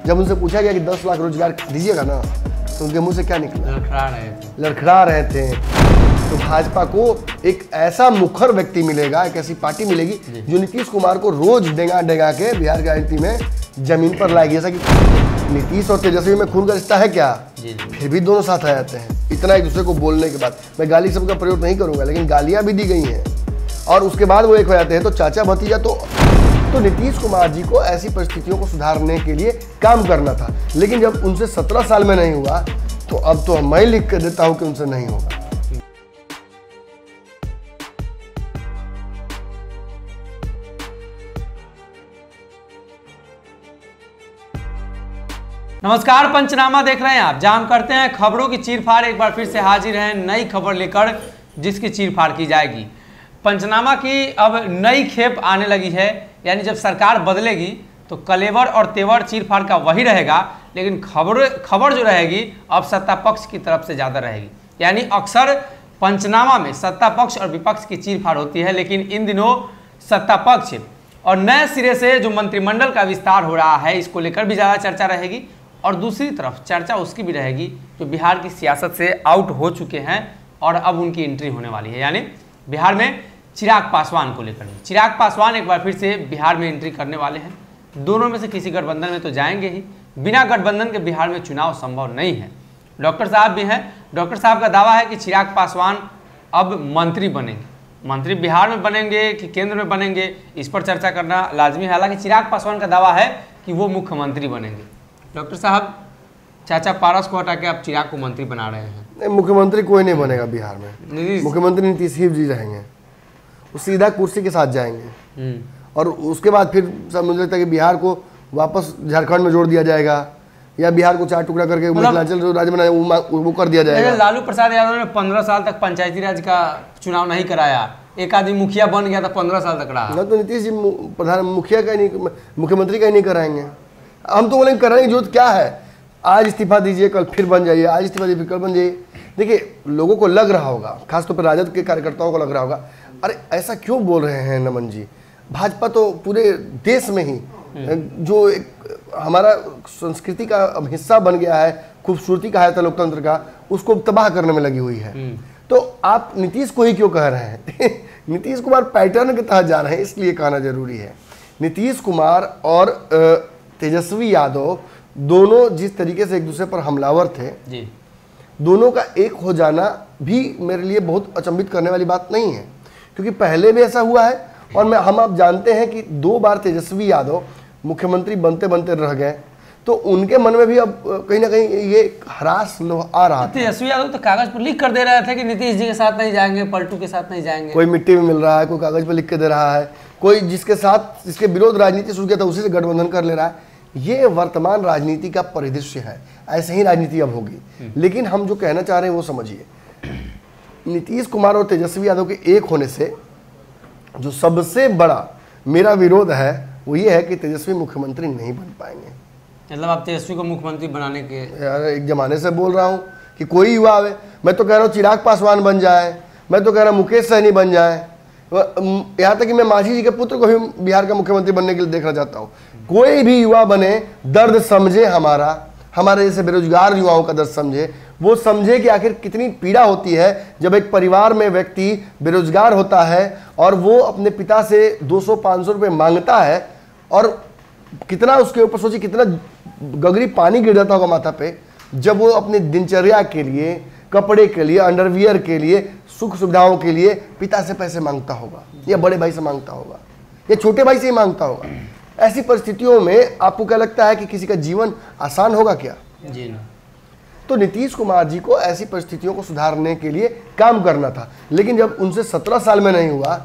जब उनसे पूछा गया कि 10 लाख रोजगार दीजिएगा ना, तो उनके मुंह से क्या निकला? लड़खड़ा रहे थे। तो भाजपा को एक ऐसा मुखर व्यक्ति मिलेगा, एक ऐसी पार्टी मिलेगी जो नीतीश कुमार को रोज डेंगा डेंगा के बिहार की राजनीति में जमीन पर लाएगी। जैसा कि नीतीश और तेजस्वी में खून का रिश्ता है क्या, फिर भी दोनों साथ आ जाते हैं। इतना एक दूसरे को बोलने के बाद, मैं गाली शब्द का प्रयोग नहीं करूंगा, लेकिन गालियां भी दी गई हैं और उसके बाद वो एक हो जाते हैं। तो चाचा भतीजा तो नीतीश कुमार जी को ऐसी परिस्थितियों को सुधारने के लिए काम करना था, लेकिन जब उनसे 17 साल में नहीं हुआ, तो अब तो मैं लिख कर देता हूं कि उनसे नहीं होगा। नमस्कार, पंचनामा देख रहे हैं आप, जहां हम करते हैं खबरों की चीरफाड़। एक बार फिर से हाजिर हैं नई खबर लेकर, जिसकी चीरफाड़ की जाएगी। पंचनामा की अब नई खेप आने लगी है, यानी जब सरकार बदलेगी तो कलेवर और तेवर चीरफाड़ का वही रहेगा, लेकिन खबर जो रहेगी अब सत्ता पक्ष की तरफ से ज़्यादा रहेगी। यानी अक्सर पंचनामा में सत्ता पक्ष और विपक्ष की चीरफाड़ होती है, लेकिन इन दिनों सत्ता पक्ष और नए सिरे से जो मंत्रिमंडल का विस्तार हो रहा है, इसको लेकर भी ज़्यादा चर्चा रहेगी। और दूसरी तरफ चर्चा उसकी भी रहेगी जो बिहार की सियासत से आउट हो चुके हैं और अब उनकी एंट्री होने वाली है, यानी बिहार में चिराग पासवान को लेकर। चिराग पासवान एक बार फिर से बिहार में एंट्री करने वाले हैं। दोनों में से किसी गठबंधन में तो जाएंगे ही, बिना गठबंधन के बिहार में चुनाव संभव नहीं है। डॉक्टर साहब भी हैं। डॉक्टर साहब का दावा है कि चिराग पासवान अब मंत्री बनेंगे। मंत्री बिहार में बनेंगे कि केंद्र में बनेंगे, इस पर चर्चा करना लाजमी है। हालांकि चिराग पासवान का दावा है कि वो मुख्यमंत्री बनेंगे। डॉक्टर साहब, चाचा पारस को हटा के आप चिराग को मंत्री बना रहे हैं। नहीं, मुख्यमंत्री कोई नहीं बनेगा बिहार में। मुख्यमंत्री नीतीश जी रहेंगे, वो सीधा कुर्सी के साथ जाएंगे और उसके बाद फिर सब मुझे लगता है कि बिहार को वापस झारखंड में जोड़ दिया जाएगा, या बिहार को 4 टुकड़ा करके मिथिलांचल जो राज्य बनाया वो कर दिया जाएगा। लालू प्रसाद यादव ने 15 साल तक पंचायती राज का चुनाव नहीं कराया, एक आदमी मुखिया बन गया था, 15 साल तक रहा। तो नीतीश जी प्रधान मुखिया का ही नहीं, मुख्यमंत्री का ही नहीं कराएंगे। हम तो बोलेंगे कराने की जरूरत क्या है, आज इस्तीफा दीजिए कल फिर बन जाइए, आज इस्तीफा दीजिए कल बन जाइए। देखिए, लोगों को लग रहा होगा, खासतौर पर राजद के कार्यकर्ताओं को लग रहा होगा, अरे ऐसा क्यों बोल रहे हैं नमन जी, भाजपा तो पूरे देश में ही जो एक हमारा संस्कृति का अब हिस्सा बन गया है, खूबसूरती कहा जाता है लोकतंत्र का, उसको तबाह करने में लगी हुई है। तो आप नीतीश को ही क्यों कह रहे हैं? नीतीश कुमार पैटर्न के तहत जा रहे हैं, इसलिए कहना जरूरी है। नीतीश कुमार और तेजस्वी यादव दोनों जिस तरीके से एक दूसरे पर हमलावर थे जी, दोनों का एक हो जाना भी मेरे लिए बहुत अचंभित करने वाली बात नहीं है, क्योंकि पहले भी ऐसा हुआ है। और हम आप जानते हैं कि 2 बार तेजस्वी यादव मुख्यमंत्री बनते बनते रह गए, तो उनके मन में भी अब कहीं ना कहीं ये हरास आ रहा था। तेजस्वी यादव तो कागज पर लिख कर दे रहे थे कि नीतीश जी के साथ नहीं जाएंगे, पलटू के साथ नहीं जाएंगे। कोई मिट्टी में मिल रहा है, कोई कागज पर लिख के दे रहा है, कोई जिसके विरोध राजनीति शुरू किया था उसी से गठबंधन कर ले रहा है। ये वर्तमान राजनीति का परिदृश्य है, ऐसे ही राजनीति अब होगी। लेकिन हम जो कहना चाह रहे हैं वो समझिए, नीतीश कुमार और तेजस्वी यादव के एक होने से जो सबसे बड़ा मेरा विरोध है वो ये है कि तेजस्वी मुख्यमंत्री नहीं बन पाएंगे। मतलब आप तेजस्वी को मुख्यमंत्री बनाने के यार एक जमाने से बोल रहा हूँ कि कोई युवा आवे, मैं तो कह रहा हूँ चिराग पासवान बन जाए, मैं तो कह रहा हूँ मुकेश सहनी बन जाए, यहाँ तक कि मैं मांझी जी के पुत्र को भी बिहार का मुख्यमंत्री बनने के लिए देखना चाहता हूँ। कोई भी युवा बने, दर्द समझे हमारे जैसे बेरोजगार युवाओं का दर्द समझे, वो समझे कि आखिर कितनी पीड़ा होती है जब एक परिवार में व्यक्ति बेरोजगार होता है और वो अपने पिता से 200-500 रुपये मांगता है, और कितना उसके ऊपर सोचिए कितना गगरी पानी गिर जाता होगा माथा पे जब वो अपनी दिनचर्या के लिए, कपड़े के लिए, अंडरवियर के लिए, सुख सुविधाओं के लिए पिता से पैसे मांगता होगा, या बड़े भाई से मांगता होगा, या छोटे भाई से ही मांगता होगा। ऐसी परिस्थितियों में आपको क्या लगता है कि किसी का जीवन आसान होगा क्या? जी ना। तो नीतीश कुमार जी को ऐसी परिस्थितियों को सुधारने के लिए काम करना था, लेकिन जब उनसे 17 साल में नहीं हुआ,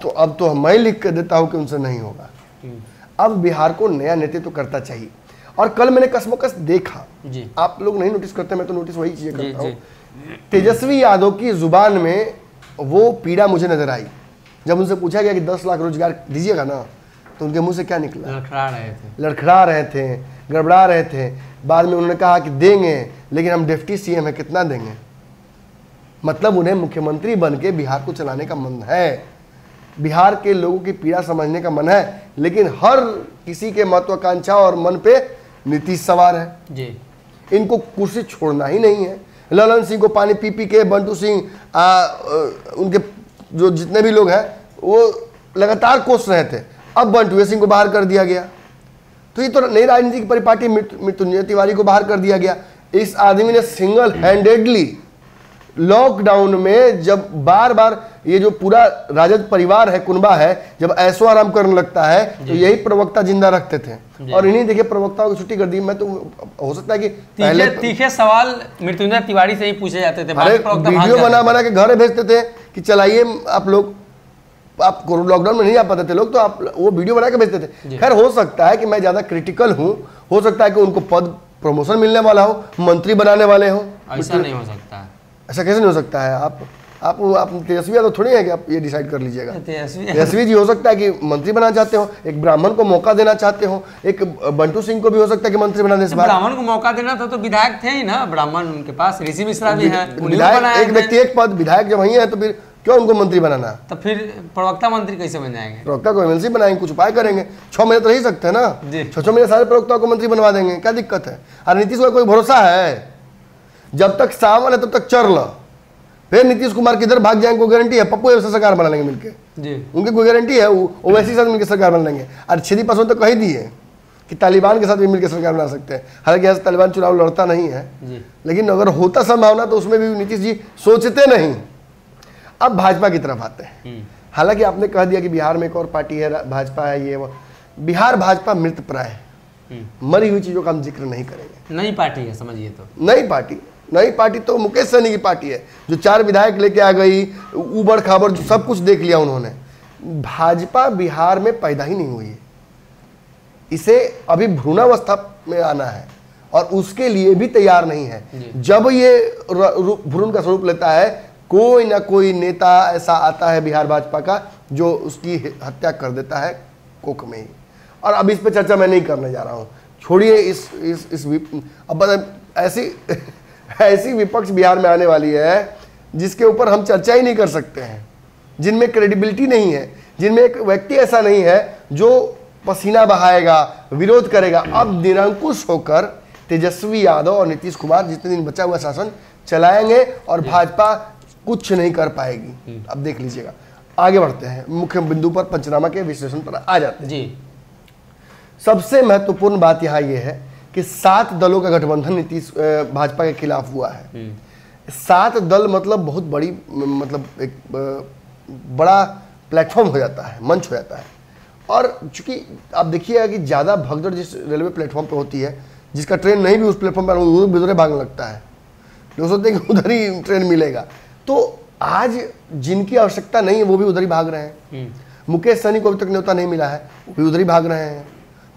तो अब तो मैं लिख कर देता हूं कि उनसे नहीं होगा। अब बिहार को नया नेतृत्व करता चाहिए। और कल मैंने कसमकस देखा जी, आप लोग नहीं नोटिस करते, मैं तो नोटिस वही चीजें करता हूँ। तेजस्वी यादव की जुबान में वो पीड़ा मुझे नजर आई जब उनसे पूछा गया कि 10 लाख रोजगार दीजिएगा ना, तो उनके मुंह से क्या निकला? लड़खड़ा रहे थे, गड़बड़ा रहे थे। बाद में उन्होंने कहा कि देंगे, लेकिन हम डिप्टी सीएम है, कितना देंगे। मतलब उन्हें मुख्यमंत्री बन के बिहार को चलाने का मन है, बिहार के लोगों की पीड़ा समझने का मन है, लेकिन हर किसी के महत्वाकांक्षा और मन पे नीतीश सवार है जी। इनको कुर्सी छोड़ना ही नहीं है। ललन सिंह को पानी पी पी के, बंटू सिंह उनके जो जितने भी लोग हैं वो लगातार कोस रहे थे, अब बंटू सिंह को बाहर कर दिया गया। तो ये तो नई राजनीति की परिपाटी, मृत्युंजय तिवारी को बाहर कर दिया गया। इस आदमी ने सिंगल हैंडेडली लॉकडाउन में जब बार बार ये जो पूरा राजद परिवार है, कुनबा है, जब ऐसो आराम करने लगता है तो यही प्रवक्ता जिंदा रखते थे और इन्हीं देखिए प्रवक्ताओं की छुट्टी कर दी। मैं तो हो सकता है कि पहले तीखे सवाल मृत्युंजय तिवारी से ही पूछे जाते थे, अरे वीडियो बना के घर भेजते थे कि चलाइए आप लोग, आप लॉकडाउन में नहीं आ पाते थे लोग तो आप वो वीडियो बना के भेजते थे। खैर हो सकता है कि मैं ज्यादा क्रिटिकल हूँ, हो सकता है कि उनको पद प्रमोशन मिलने वाला हो, मंत्री बनाने वाले हो। ऐसा नहीं हो सकता है। ऐसा कैसे नहीं हो सकता है? आप तेजस्वी यादव थोड़ी है कि आप ये डिसाइड कर लीजिएगा। तेजस्वी जी हो सकता है कि मंत्री बनाना चाहते हो, एक ब्राह्मण को मौका देना चाहते हो, एक बंटू सिंह को भी हो सकता है कि मंत्री बनाने से ब्राह्मण को मौका देना था तो विधायक थे ही ना ब्राह्मण, उनके पास ऋषि मिश्रा भी है, विधायक एक व्यक्ति एक पद, विधायक जब वही है तो फिर क्यों उनको मंत्री बनाना? तो फिर प्रवक्ता मंत्री कैसे बन जाएंगे? प्रवक्ता को एमएलसी बनाएंगे, कुछ उपाय करेंगे। 6 महीने तो रह सकते हैं ना, 6 महीने सारे प्रवक्ता को मंत्री बनवा देंगे, क्या दिक्कत है? और नीतीश को कोई भरोसा है? जब तक सावन है तब तक चर लो, फिर नीतीश कुमार किधर भाग जाएंगे कोई गारंटी है? पप्पू से सरकार बना लेंगे मिलके जी, उनकी कोई गारंटी है? वो वैसी साथ मिलकर सरकार बना लेंगे। और 6 पासवान तो कह दिए कि तालिबान के साथ भी मिलकर सरकार बना सकते हैं। हालांकि यहाँ तालिबान चुनाव लड़ता नहीं है जी, लेकिन अगर होता संभावना तो उसमें भी नीतीश जी सोचते नहीं। अब भाजपा की तरफ आते हैं। हालांकि आपने कह दिया कि बिहार में एक और पार्टी है, भाजपा है, ये वो। बिहार भाजपा मृत प्राय है, मरी हुई चीजों का हम जिक्र नहीं करेंगे। नई पार्टी है समझिए, तो नई पार्टी तो मुकेश सहनी की पार्टी है जो 4 विधायक लेके आ गई, उबड़ खाबड़ सब कुछ देख लिया उन्होंने। भाजपा बिहार में पैदा ही नहीं हुई है, इसे अभी भ्रूणावस्था में आना है और उसके लिए भी तैयार नहीं है। जब ये भ्रूण का स्वरूप लेता है, कोई ना कोई नेता ऐसा आता है बिहार भाजपा का जो उसकी हत्या कर देता है कोख में ही। और अब इस पे चर्चा मैं नहीं करने जा रहा हूँ, छोड़िए इस अब ऐसी विपक्ष बिहार में आने वाली है जिसके ऊपर हम चर्चा ही नहीं कर सकते हैं, जिनमें क्रेडिबिलिटी नहीं है, जिनमें एक व्यक्ति ऐसा नहीं है जो पसीना बहाएगा, विरोध करेगा। अब निरंकुश होकर तेजस्वी यादव और नीतीश कुमार जितने दिन बचा हुआ शासन चलाएंगे और भाजपा कुछ नहीं कर पाएगी। अब देख लीजिएगा। आगे बढ़ते हैं, मुख्य बिंदु पर पंचनामा के विश्लेषण पर आ जाते हैं जी। सबसे महत्वपूर्ण बात यहाँ ये है कि 7 दलों का गठबंधन नीतीश भाजपा के खिलाफ हुआ है। 7 दल मतलब बहुत बड़ी, मतलब एक बड़ा प्लेटफॉर्म हो जाता है, मंच हो जाता है। और चूंकि आप देखिएगा कि ज़्यादा भगदड़ जिस रेलवे प्लेटफॉर्म पे होती है, जिसका ट्रेन नहीं भी उस प्लेटफॉर्म पर उधर भागने लगता है, लोग सोचते हैं कि उधर ही ट्रेन मिलेगा। तो आज जिनकी आवश्यकता नहीं है वो भी उधर ही भाग रहे हैं। मुकेश सहनी को अभी तक न्योता नहीं मिला है, वो भी उधर ही भाग रहे हैं।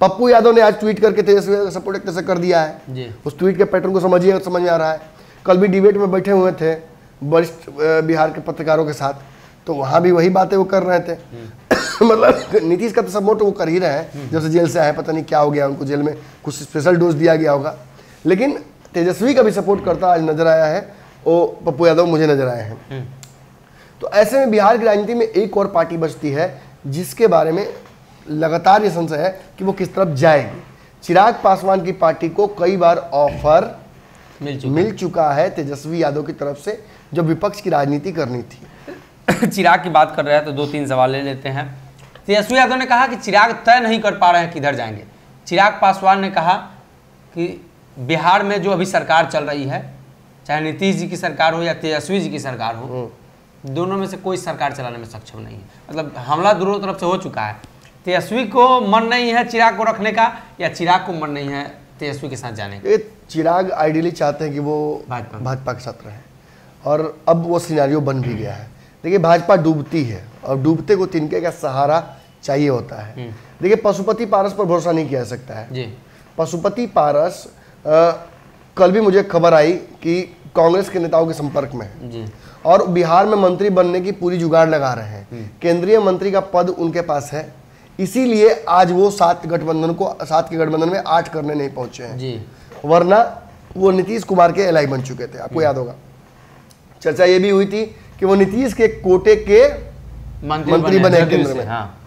पप्पू यादव ने आज ट्वीट करके तेजस्वी का सपोर्ट एक तरह से कर दिया है जी। उस ट्वीट के पैटर्न को समझिए, समझ में आ रहा है। कल भी डिबेट में बैठे हुए थे वरिष्ठ बिहार के पत्रकारों के साथ, तो वहाँ भी वही बातें वो कर रहे थे। मतलब नीतीश का तो सपोर्ट वो कर ही रहे हैं, जब से जेल से आए, पता नहीं क्या हो गया उनको, जेल में कुछ स्पेशल डोज दिया गया होगा। लेकिन तेजस्वी का भी सपोर्ट करता आज नजर आया है, वो पप्पू यादव मुझे नजर आए हैं। तो ऐसे में बिहार की राजनीति में एक और पार्टी बचती है जिसके बारे में लगातार ये संशय है कि वो किस तरफ जाएगी। चिराग पासवान की पार्टी को कई बार ऑफर मिल चुका है तेजस्वी यादव की तरफ से, जो विपक्ष की राजनीति करनी थी। चिराग की बात कर रहे हैं तो 2-3 सवाल ले लेते हैं। तेजस्वी यादव ने कहा कि चिराग तय नहीं कर पा रहे हैं किधर जाएंगे। चिराग पासवान ने कहा कि बिहार में जो अभी सरकार चल रही है, चाहे नीतीश जी की सरकार हो या तेजस्वी जी की सरकार हो, दोनों में से कोई सरकार चलाने में सक्षम नहीं है। मतलब हमला दोनों तरफ से हो चुका है। तेजस्वी को मन नहीं है चिराग को रखने का, या चिराग को मन नहीं है तेजस्वी के साथ जाने का? चिराग आइडियली चाहते हैं कि वो भाजपा के साथ रहे, और अब वो सिनेरियो बन भी गया है। देखिए भाजपा डूबती है और डूबते को तिनके का सहारा चाहिए होता है। देखिए पशुपति पारस पर भरोसा नहीं किया जा सकता है जी। पशुपति पारस कल भी मुझे खबर आई कि कांग्रेस के नेताओं के संपर्क में है जी, और बिहार में मंत्री बनने की पूरी जुगाड़ लगा रहे हैं। केंद्रीय मंत्री का पद उनके पास है, इसीलिए आज वो 7 के गठबंधन में 8 करने नहीं पहुंचे हैं जी। वरना वो नीतीश कुमार के एलआई बन चुके थे। आपको याद होगा चर्चा ये भी हुई थी कि वो नीतीश के कोटे के मंत्री बने केंद्र में। हाँ।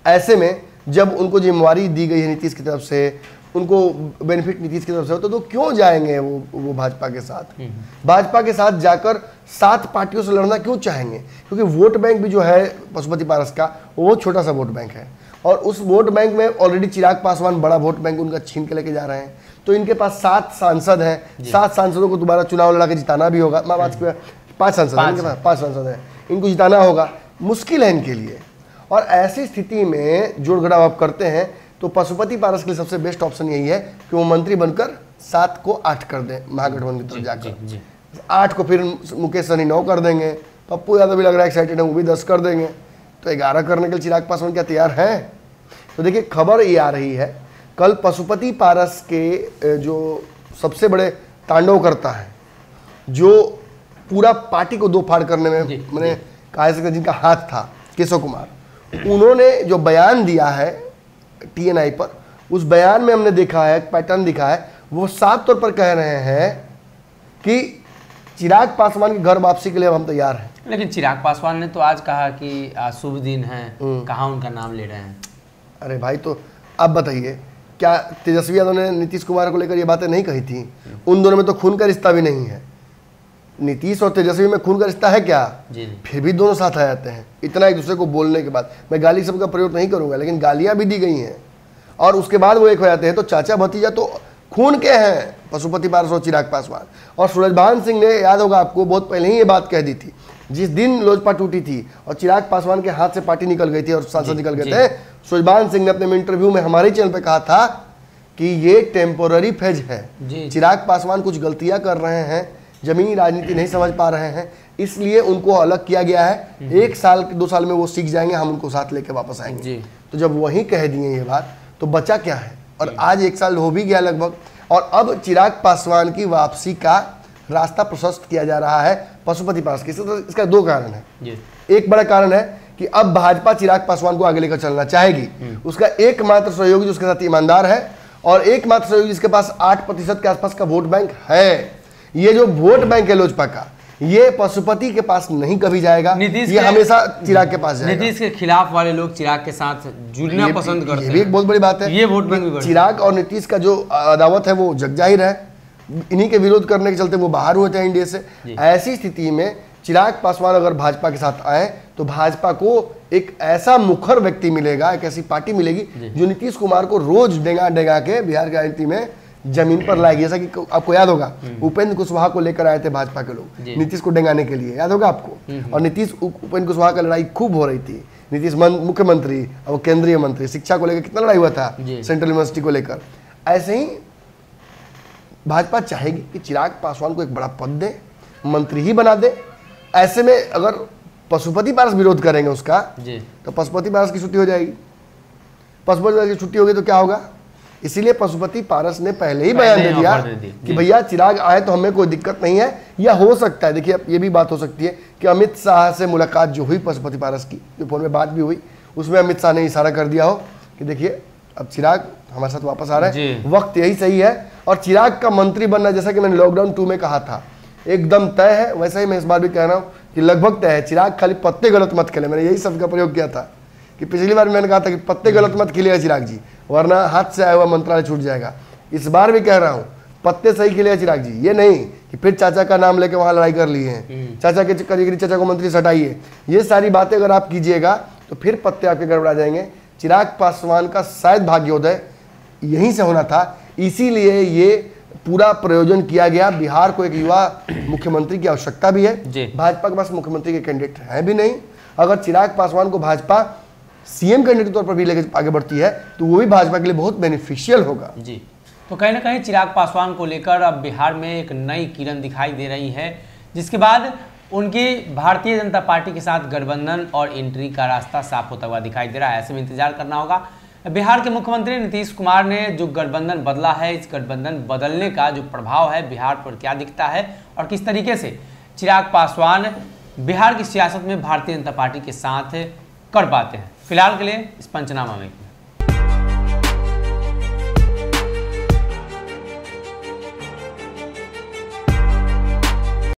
ऐसे में जब उनको जिम्मेवारी दी गई है नीतीश की तरफ से, उनको बेनिफिट नीतीश की तरफ से होता तो क्यों जाएंगे वो भाजपा के साथ? भाजपा के साथ जाकर 7 पार्टियों से लड़ना क्यों चाहेंगे? क्योंकि वोट बैंक भी जो है पशुपति पारस का वो छोटा सा वोट बैंक है, और उस वोट बैंक में ऑलरेडी चिराग पासवान बड़ा वोट बैंक उनका छीन के लेके जा रहे हैं। तो इनके पास 7 सांसद हैं, 7 सांसदों को दोबारा चुनाव लड़ा के जिताना भी होगा। मैं बात 5 सांसद हैं इनके पास, 5 सांसद हैं, इनको जिताना होगा, मुश्किल है इनके लिए। और ऐसी स्थिति में जोड़ घटाव आप करते हैं तो पशुपति पारस के लिए सबसे बेस्ट ऑप्शन यही है कि वो मंत्री बनकर 7 को 8 कर दें महागठबंधन की तरफ जाकर। 8 को फिर मुकेश सहनी 9 कर देंगे, पप्पू यादव भी लग रहा है एक्साइटेड है, वो भी 10 कर देंगे, तो 11 करने के लिए चिराग पासवान क्या तैयार हैं? तो देखिए खबर ये आ रही है, कल पशुपति पारस के जो सबसे बड़े तांडवकर्ता है, जो पूरा पार्टी को दो फाड़ करने में मैंने कहा सकता जिनका हाथ था, केशव कुमार, उन्होंने जो बयान दिया है TNI पर, उस बयान में हमने देखा है, पैटर्न दिखा है, वो साफ तौर पर कह रहे हैं कि चिराग पासवान की घर वापसी के लिए हम तैयार हैं। लेकिन चिराग पासवान ने तो आज कहा कि आज शुभ दिन है, कहाँ उनका नाम ले रहे हैं? अरे भाई, तो अब बताइए, क्या तेजस्वी यादव ने नीतीश कुमार को लेकर ये बातें नहीं कही थी? उन दोनों में तो खून का रिश्ता भी नहीं है। नीतीश और तेजस्वी में खून का रिश्ता है क्या? फिर भी दोनों साथ आ जाते हैं। इतना एक दूसरे को बोलने के बाद, मैं गाली शब्द का प्रयोग नहीं करूंगा, लेकिन गालियां भी दी गई हैं और उसके बाद वो एक हो जाते हैं। तो चाचा भतीजा तो खून के हैं, पशुपति पारस और चिराग पासवान। और सूरजभान सिंह ने, याद होगा आपको, बहुत पहले ही ये बात कह दी थी, जिस दिन लोजपा टूटी थी और चिराग पासवान के हाथ से पार्टी निकल गई थी और सांसद निकल गए थे, सूरजभान सिंह ने अपने इंटरव्यू में हमारे चैनल पे कहा था कि ये टेम्पोररी फेज है। चिराग पासवान कुछ गलतियां कर रहे हैं, जमीनी राजनीति नहीं समझ पा रहे हैं, इसलिए उनको अलग किया गया है। 1 साल 2 साल में वो सीख जाएंगे, हम उनको साथ लेके वापस आएंगे। तो जब वही कह दिए ये बात, तो बचा क्या है? और आज 1 साल हो भी गया लगभग, और अब चिराग पासवान की वापसी का रास्ता प्रशस्त किया जा रहा है पशुपति पारस के। इसका 2 कारण है। एक बड़ा कारण है कि अब भाजपा चिराग पासवान को आगे लेकर चलना चाहेगी। उसका एकमात्र सहयोगी जो उसके साथ ईमानदार है, और एकमात्र सहयोगी जिसके पास 8% के आसपास का वोट बैंक है। ये जो वोट बैंक है लोजपा का, ये पशुपति के पास नहीं कभी जाएगा, ये हमेशा चिराग के पास जाएगा। नीतीश के खिलाफ वाले लोग चिराग के साथ जुड़ना पसंद करते हैं। ये भी एक बहुत बड़ी बात है। ये वोट बैंक भी चिराग और नीतीश का जो अदावत है वो जग जाहिर है, इन्हीं के विरोध करने के चलते वो बाहर हुए थे इंडिया से। ऐसी स्थिति में चिराग पासवान अगर भाजपा के साथ आए तो भाजपा को एक ऐसा मुखर व्यक्ति मिलेगा, एक ऐसी पार्टी मिलेगी जो नीतीश कुमार को रोज डेंगा डेंगा के बिहार की राजनीति में जमीन पर लाएगी। जैसा कि आपको याद होगा, उपेंद्र कुशवाहा को लेकर आए थे भाजपा के लोग नीतीश को डेंगाने के लिए, याद होगा आपको। और नीतीश उपेंद्र कुशवाहा का लड़ाई खूब हो रही थी। नीतीश मुख्यमंत्री और केंद्रीय मंत्री, शिक्षा को लेकर कितना लड़ाई हुआ था, सेंट्रल यूनिवर्सिटी को लेकर। ऐसे ही भाजपा चाहेगी कि चिराग पासवान को एक बड़ा पद दे, मंत्री ही बना दे। ऐसे में अगर पशुपति पारस विरोध करेंगे उसका, तो पशुपति पारस की छुट्टी हो जाएगी। पशुपति पारस की छुट्टी होगी तो क्या होगा? इसीलिए पशुपति पारस ने पहले ही बयान दे दिया कि भैया चिराग आए तो हमें कोई दिक्कत नहीं है। या हो सकता है, देखिए ये भी बात हो सकती है कि अमित शाह से मुलाकात जो हुई पशुपति पारस की, जो फोन में बात भी हुई, उसमें अमित शाह ने इशारा कर दिया हो कि देखिए अब चिराग हमारे साथ वापस आ रहे हैं, वक्त यही सही है। और चिराग का मंत्री बनना, जैसा कि मैंने लॉकडाउन 2 में कहा था, एकदम तय है। वैसा ही मैं इस बार भी कह रहा हूँ कि लगभग तय है। चिराग खाली पत्ते गलत मत खेले, मैंने यही शब्द का प्रयोग किया था कि पिछली बार मैंने कहा था कि पत्ते गलत मत खिलेगा चिराग जी, वरना हाथ से आया हुआ मंत्रालय छूट जाएगा। इस बार भी कह रहा हूँ पत्ते सही खिलेगा चिराग जी, ये नहीं कि फिर चाचा का नाम लेके वहां लड़ाई कर लिए हैं, चाचा के करिए चाचा को मंत्री से हटाइए। ये सारी बातें अगर आप कीजिएगा तो फिर पत्ते आपके गड़बड़ा जाएंगे। चिराग पासवान का शायद भाग्योदय यहीं से होना था, इसीलिए ये पूरा प्रयोजन किया गया। बिहार को एक युवा मुख्यमंत्री की आवश्यकता भी है, भाजपा के पास मुख्यमंत्री के कैंडिडेट है भी नहीं। अगर चिराग पासवान को भाजपा सीएम कैंडिडेट के तौर पर भी लेकर आगे बढ़ती है तो वो भी भाजपा के लिए बहुत बेनिफिशियल होगा। जी, तो कहीं ना कहीं चिराग पासवान को लेकर अब बिहार में एक नई किरण दिखाई दे रही है, जिसके बाद उनकी भारतीय जनता पार्टी के साथ गठबंधन और एंट्री का रास्ता साफ होता हुआ दिखाई दे रहा है। ऐसे में इंतजार करना होगा। बिहार के मुख्यमंत्री नीतीश कुमार ने जो गठबंधन बदला है, इस गठबंधन बदलने का जो प्रभाव है बिहार पर क्या दिखता है और किस तरीके से चिराग पासवान बिहार की सियासत में भारतीय जनता पार्टी के साथ कर पाते हैं। फिलहाल के लिए इस पंचनामा में